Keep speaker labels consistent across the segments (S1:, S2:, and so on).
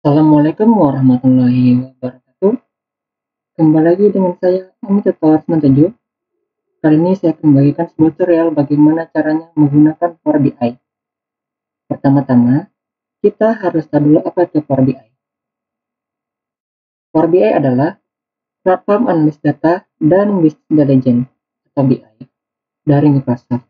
S1: Assalamualaikum warahmatullahi wabarakatuh. Kembali lagi dengan saya, Ami Tutor 97. Kali ini saya akan membagikan sebuah tutorial bagaimana caranya menggunakan Power BI. Pertama-tama, kita harus tahu dulu apa itu Power BI. Power BI adalah platform analis data dan business intelligence atau BI dari Microsoft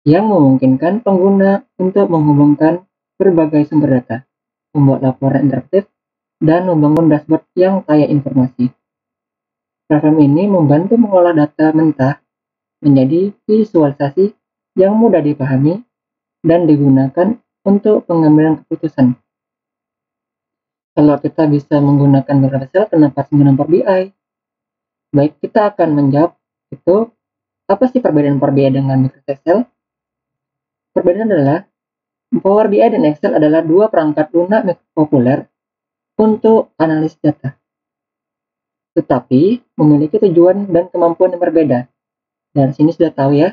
S1: yang memungkinkan pengguna untuk menghubungkan berbagai sumber data, membuat laporan interaktif, dan membangun dashboard yang kaya informasi. Platform ini membantu mengolah data mentah menjadi visualisasi yang mudah dipahami dan digunakan untuk pengambilan keputusan. Kalau kita bisa menggunakan beberapa sel, kenapa harus menggunakan Power BI? Baik, kita akan menjawab itu, apa sih perbedaan Power BI dengan Microsoft Excel? Perbedaan adalah Power BI dan Excel adalah dua perangkat lunak populer untuk analisis data, tetapi memiliki tujuan dan kemampuan yang berbeda. Dan sini sudah tahu ya,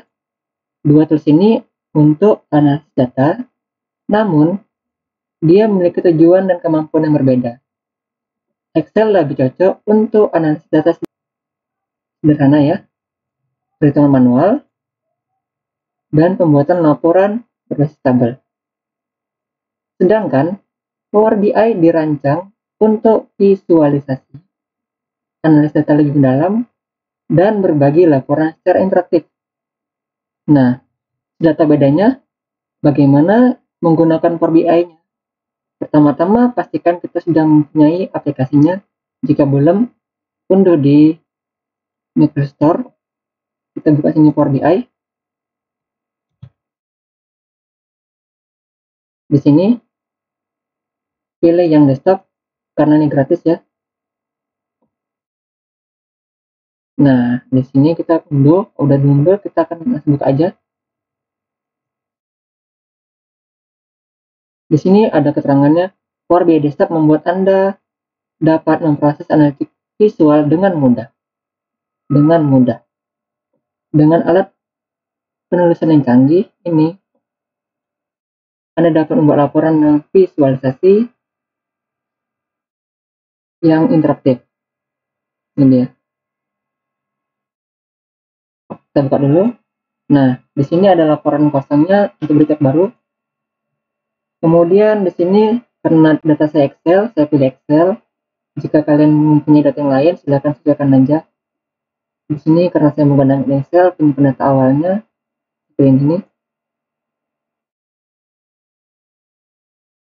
S1: dua tools ini untuk analisis data, namun dia memiliki tujuan dan kemampuan yang berbeda. Excel lebih cocok untuk analisis data sederhana ya, perhitungan manual, dan pembuatan laporan berbasis tabel. Sedangkan Power BI dirancang untuk visualisasi, analis data lebih mendalam, dan berbagi laporan secara interaktif. Nah, data bedanya bagaimana menggunakan Power BI-nya? Pertama-tama pastikan kita sudah mempunyai aplikasinya. Jika belum, unduh di Microsoft Store. Kita buka sini Power BI. Di sini pilih yang desktop karena ini gratis ya. Nah, di sini kita unduh, udah diunduh, kita akan langsung buka aja. Di sini ada keterangannya, Power BI Desktop membuat Anda dapat memproses analitik visual dengan mudah. Dengan alat penulisan yang canggih ini, Anda dapat membuat laporan visualisasi yang interaktif. Ini ya. Kita buka dulu. Nah, di sini ada laporan kosongnya untuk berita baru. Kemudian di sini karena data saya Excel, saya pilih Excel. Jika kalian mempunyai data yang lain, silakan sesuaikan aja. Di sini karena saya menggunakan Excel, penyimpan data awalnya, pilih ini.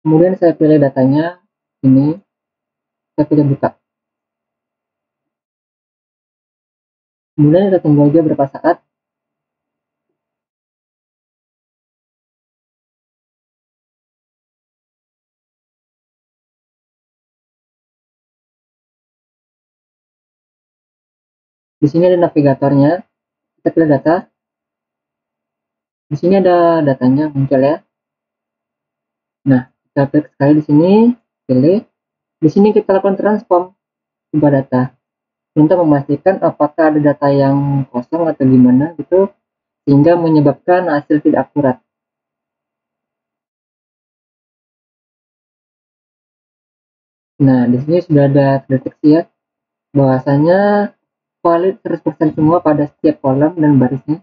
S1: Kemudian saya pilih datanya, ini. Saya pilih buka. Kemudian kita tunggu aja beberapa saat. Di sini ada navigatornya. Kita pilih data. Di sini ada datanya muncul ya. Nah, kita klik sekali di sini, pilih. Di sini kita lakukan transform sebuah data untuk memastikan apakah ada data yang kosong atau gimana gitu, sehingga menyebabkan hasil tidak akurat. Nah, di sini sudah ada terdeteksi ya, bahwasanya valid 100% semua pada setiap kolom dan barisnya.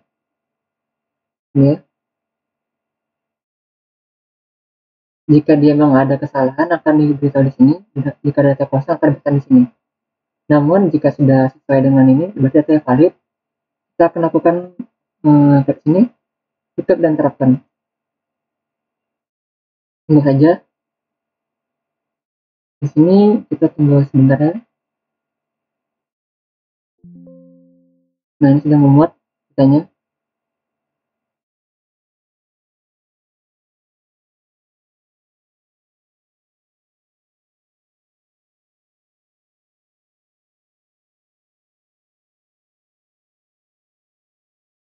S1: Ini ya. Jika dia memang ada kesalahan akan diberitahu di sini, jika data kosong akan diberitahu di sini. Namun jika sudah sesuai dengan ini, berarti data yang valid, kita akan lakukan ke sini, tutup dan terapkan. Ini saja. Di sini kita tunggu sebentar ya. Nah, ini sudah memuat datanya.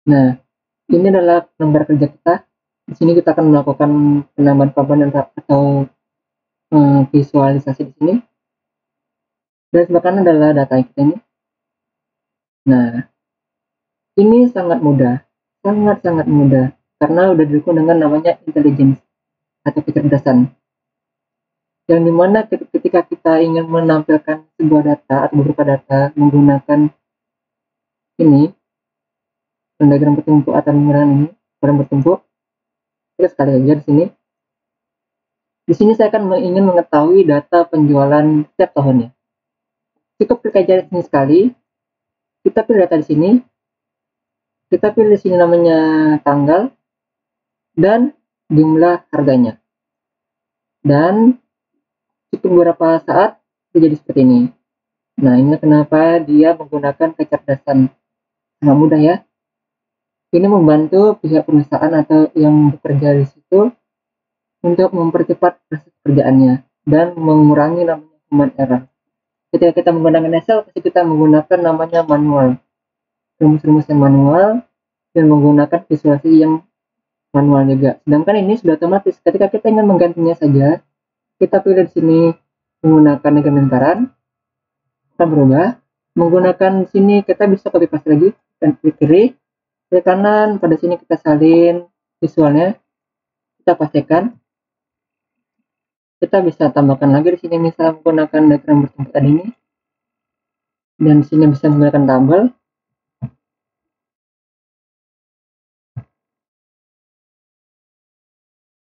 S1: Nah, ini adalah lembar kerja kita. Di sini kita akan melakukan penambahan komponen atau visualisasi di sini. Dan sebelah kanan adalah data kita ini. Nah, ini sangat mudah, sangat mudah, karena udah didukung dengan namanya intelligence atau kecerdasan. yang dimana ketika kita ingin menampilkan sebuah data atau beberapa data menggunakan ini diagram bertumpuk atau menggunakan ini diagram bertumpuk, kita sekali aja di sini. Di sini saya akan ingin mengetahui data penjualan setiap tahunnya. Cukup klik aja di sini sekali. Kita pilih data di sini. Kita pilih di sini namanya tanggal dan jumlah harganya. Dan cukup beberapa saat jadi seperti ini. Nah, ini kenapa dia menggunakan kecerdasan. Sangat mudah ya. Ini membantu pihak perusahaan atau yang bekerja di situ untuk mempercepat proses kerjaannya dan mengurangi namanya human error. Ketika kita menggunakan Excel, pasti kita menggunakan namanya manual, rumus-rumus yang manual dan menggunakan visualisasi yang manual juga. Sedangkan ini sudah otomatis. Ketika kita ingin menggantinya saja, kita pilih di sini menggunakan diagram lingkaran, akan berubah. Menggunakan sini kita bisa copy paste lagi dan klik kiri, klik kanan. Pada sini kita salin visualnya, kita pastikan. Kita bisa tambahkan lagi di sini misalnya menggunakan diagram bertumpuk tadi ini, dan di sini bisa menggunakan tabel.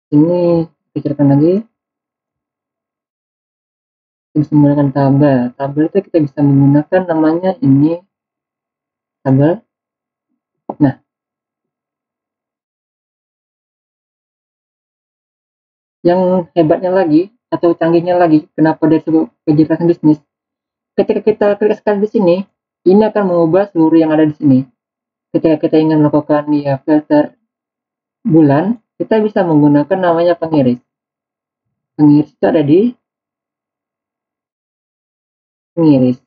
S1: Ini pikirkan lagi, kita bisa menggunakan tabel. Tabel itu kita bisa menggunakan namanya ini tabel. Nah, yang hebatnya lagi atau canggihnya lagi, kenapa dia disebut kecerdasan bisnis? Ketika kita klik sekali di sini, ini akan mengubah seluruh yang ada di sini. Ketika kita ingin melakukan ya filter bulan, kita bisa menggunakan namanya pengiris. Pengiris itu ada di pengiris.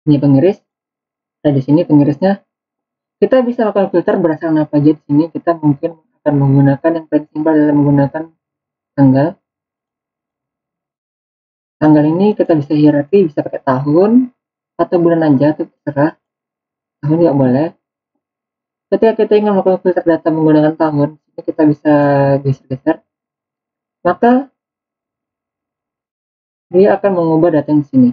S1: Ini pengiris, ada di sini pengirisnya. Kita bisa melakukan filter berdasarkan apa aja di sini. Kita mungkin akan menggunakan yang paling simpel adalah menggunakan tanggal. Tanggal ini kita bisa hierarki, bisa pakai tahun atau bulan aja, itu terserah. Tahun juga boleh. Ketika kita ingin melakukan filter data menggunakan tahun, ini kita bisa geser-geser. Maka dia akan mengubah data di sini.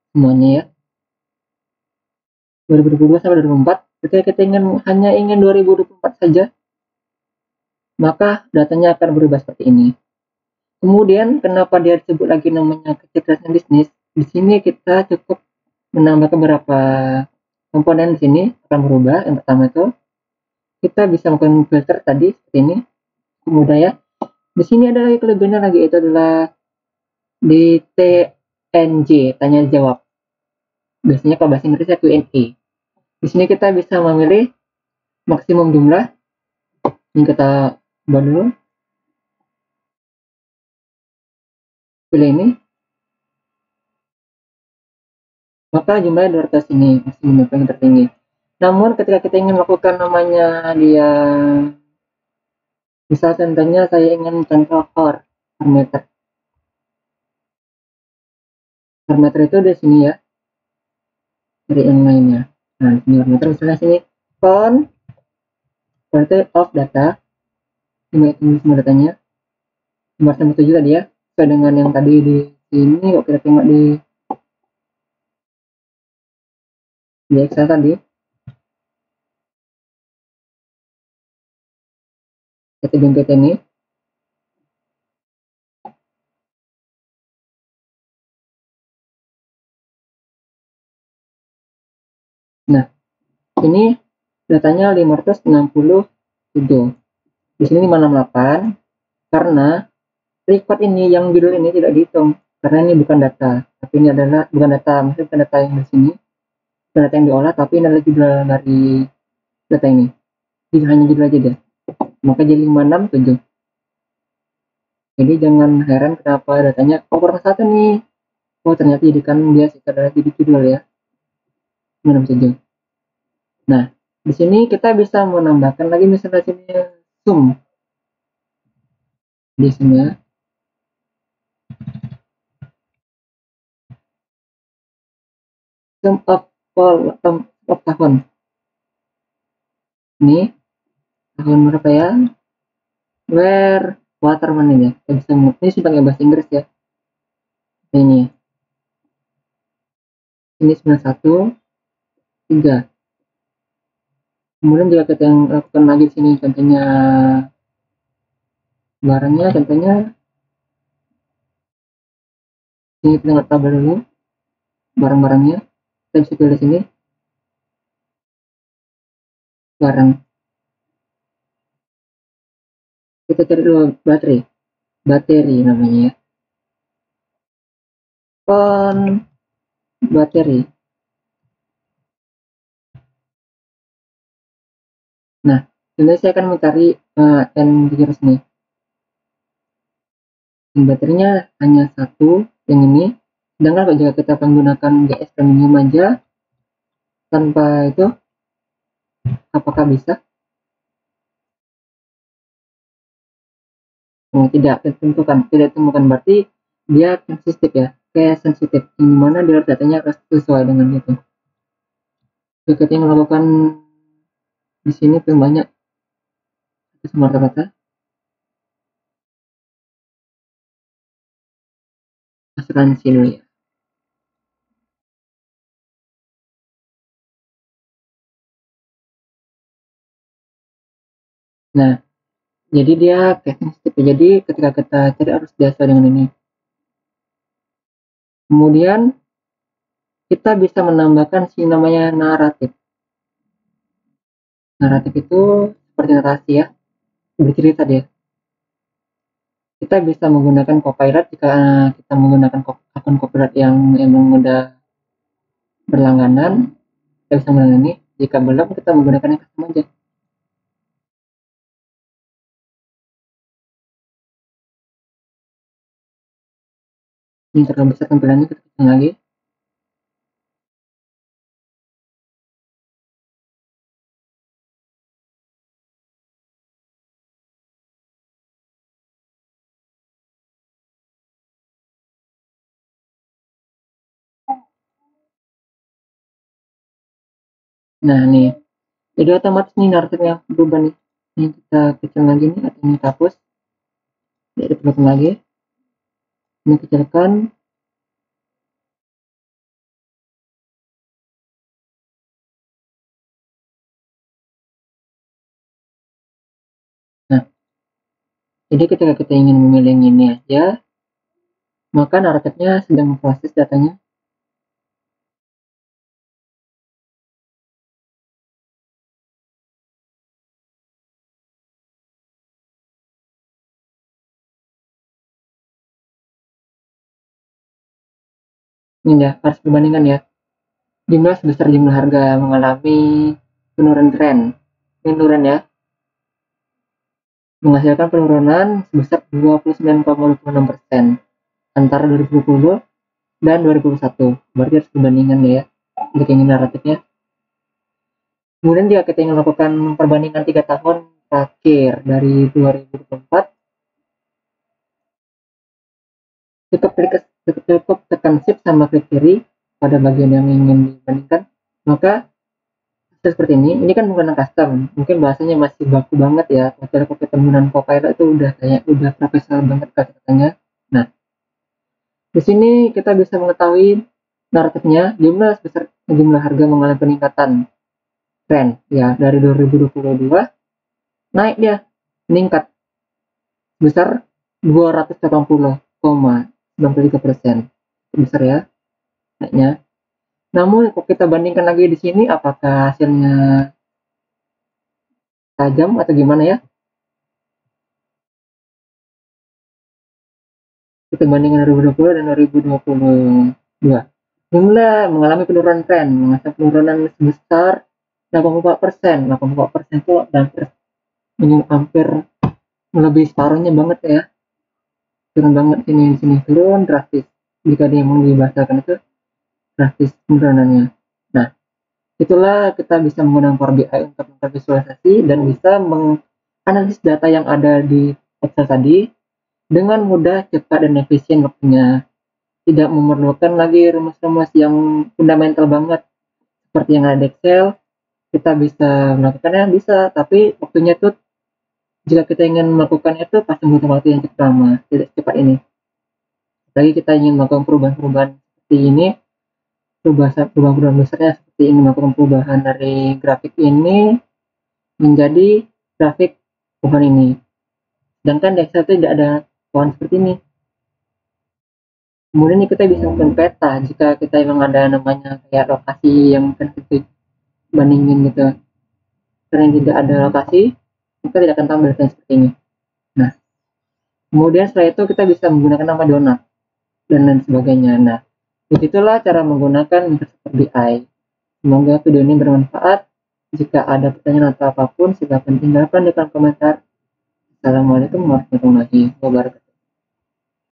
S1: Semuanya ya. 2022 sampai 2024. Ketika kita hanya ingin 2024 saja, maka datanya akan berubah seperti ini. Kemudian kenapa dia disebut lagi namanya kecerdasan bisnis? Di sini kita cukup menambah beberapa komponen di sini akan berubah. Yang pertama itu kita bisa melakukan filter tadi seperti ini. Kemudian ya. Di sini ada lagi kelebihannya lagi, itu adalah di TNJ, tanya jawab. Biasanya kalau bahasa Inggrisnya Q&A. Di sini kita bisa memilih maksimum jumlah. Ini kita ubah dulu. Pilih ini. Maka jumlahnya 200 ini, maksimum yang paling tertinggi. Namun ketika kita ingin melakukan namanya dia, misal contohnya saya ingin contoh per meter. Per meter itu di sini ya. Dari yang lainnya. Nah, di sini per meter misalnya sini count quantity of data. Ini semua datanya. Nomor 7 tadi ya. Sesuai dengan yang tadi di sini, kok kita tengok di Excel tadi. Kita jungkit ini. Nah, ini datanya 567. Di sini 568 karena record ini yang judul ini tidak dihitung karena ini bukan data, tapi ini adalah bukan data, maksudnya bukan data yang di sini, bukan data yang diolah, tapi ini adalah judul dari data ini. Jadi hanya judul aja deh. Maka jadi 567. Jadi jangan heran kenapa datanya kurang satu nih. Oh ternyata jadikan dia sekedar jadi judul ya. 567. Nah, di sini kita bisa menambahkan lagi misalnya sini sum. Di sini ya. Sum of tahun. Ini tahun berapa ya? where water mana ya, kita bisa ini sih pakai bahasa Inggris ya, ini 91 3. Kemudian juga kita yang lakukan lagi di sini contohnya barangnya, contohnya ini kita nggak tabel dulu barang-barangnya, kita bisa pilih di sini barang, kita cari dulu bateri namanya ya, bateri. Nah, ini saya akan mencari N-virus nih. Baterainya hanya satu, yang ini. Sedangkan jika kita menggunakan GS Premium aja, tanpa itu, apakah bisa? Tidak ditentukan, berarti dia sensitif ya, kayak sensitif, yang mana dia datanya harus sesuai dengan itu. Jika kita melakukan di sini tuh banyak semua rata-rata asuransi dulu ya. Nah, jadi dia kayak sensitif ya. Jadi ketika kita cari harus biasa dengan ini. Kemudian kita bisa menambahkan si namanya naratif. Naratif itu seperti narasi ya, bercerita dia. Kita bisa menggunakan copilot jika kita menggunakan akun copilot yang emang udah berlangganan, kita bisa menggunakan ini. Jika belum, kita menggunakan yang custom aja. Ini terlalu besar tampilannya, kita kecil lagi. Nah nih, jadi otomatis nih naratifnya berubah nih. Ini kita kecil lagi nih, atau ini kita hapus. Jadi kita lagi. Ini kecilkan. Nah, jadi ketika kita ingin memilih ini aja, maka naratifnya sedang memproses datanya. Ini ya, harus perbandingan ya. Jumlah sebesar jumlah harga mengalami penurunan tren. Penurunan ya. Menghasilkan penurunan sebesar 29,26% antara 2020 dan 2021. Berarti harus perbandingan ya. Untuk yang naratifnya. Kemudian jika kita ingin melakukan perbandingan 3 tahun terakhir dari 2024, cukup tekan shift sama klik kiri pada bagian yang ingin dibandingkan, maka seperti ini kan menggunakan custom, mungkin bahasanya masih baku banget ya, kalau kita menggunakan Copilot itu udah profesional banget katanya. Nah, di sini kita bisa mengetahui naratifnya, jumlah harga mengalami peningkatan tren ya, dari 2022 naik dia, meningkat besar 280,93%, besar ya naiknya. Namun kalau kita bandingkan lagi di sini, apakah hasilnya tajam atau gimana ya? Kita bandingkan 2020 dan 2022. Jumlah mengalami penurunan tren, mengalami penurunan sebesar 84%. 84% itu hampir melebihi separuhnya banget ya. Turun banget di sini turun drastis. Jika dia mau dibahasakan itu drastis penurunannya. Nah, itulah kita bisa menggunakan Power BI untuk memvisualisasi dan bisa menganalisis data yang ada di Excel tadi dengan mudah, cepat, dan efisien waktunya. Tidak memerlukan lagi rumus-rumus yang fundamental banget seperti yang ada di Excel. Kita bisa melakukannya, bisa, tapi waktunya tuh Jika kita ingin melakukan itu pasti butuh waktu yang cukup lama, tidak secepat ini. Lagi kita ingin melakukan perubahan-perubahan seperti ini, perubahan besarnya seperti ini, melakukan perubahan dari grafik ini menjadi grafik pohon ini. Sedangkan di Excel itu tidak ada pohon seperti ini. Kemudian kita bisa membuat peta jika kita memang ada namanya kayak lokasi yang akan kita bandingin gitu. Karena tidak ada lokasi, kita tidak akan tampil seperti ini. Nah, kemudian setelah itu kita bisa menggunakan nama donat dan lain sebagainya. Nah, begitulah cara menggunakan Microsoft BI. Semoga video ini bermanfaat. Jika ada pertanyaan atau apapun, silakan tinggalkan di kolom komentar. Assalamualaikum warahmatullahi wabarakatuh.